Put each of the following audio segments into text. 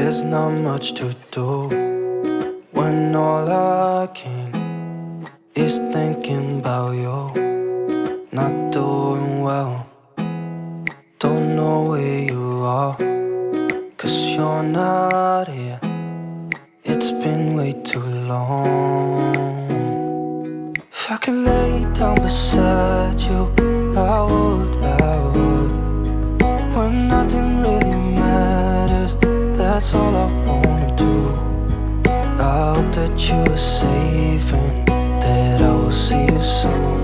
There's not much to do when all I can is thinking about you. Not doing well, don't know where you are, 'cause you're not here. It's been way too long. If I could lay down beside you, I would, when nothing really matters, that's all I wanna do. I hope that you are safe and that I will see you soon.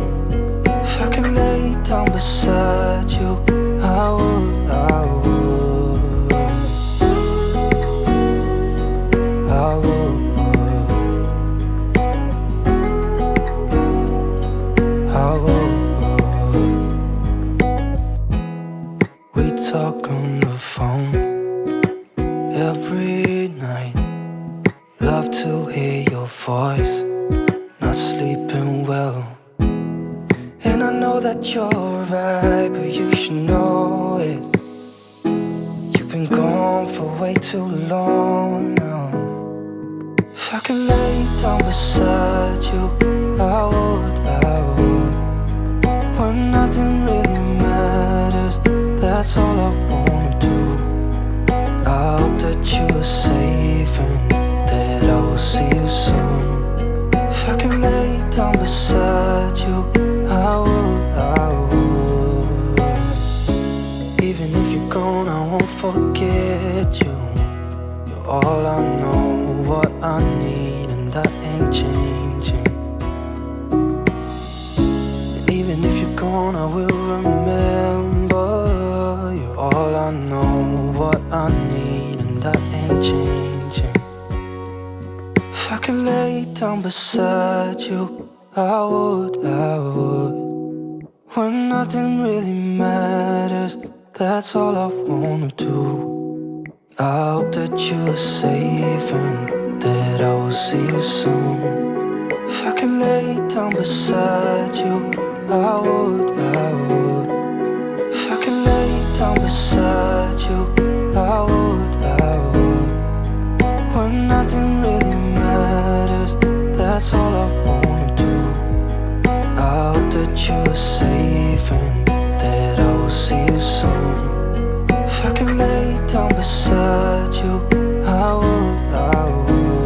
If I could lay down beside you, I would, I would, I would, I would. We talk on the phone every night. Love to hear your voice, not sleeping well. And I know that you're right, but you should know it. You've been gone for way too long now. If I could lay down beside you, I would, I would. When nothing really matters, that's all I wanna do. I hope that you are safe and that I will see you soon. If I could lay down beside you, I would, I would. Even if you're gone, I won't forget you. You're all I know, what I need, and that ain't changing. And even if you're gone, I will remember. You're all I know, what I need, and that ain't changing. If I could lay down beside you, I would, I would. When nothing really matters, that's all I wanna do. I hope that you are safe and that I will see you soon. If I could lay down beside you, I would, I would. If I could lay down beside you, I would, I would. When nothing really matters, that's all I wanna do. I hope that you are safe and that I will see you soon. If I could lay down beside you, I would, I would.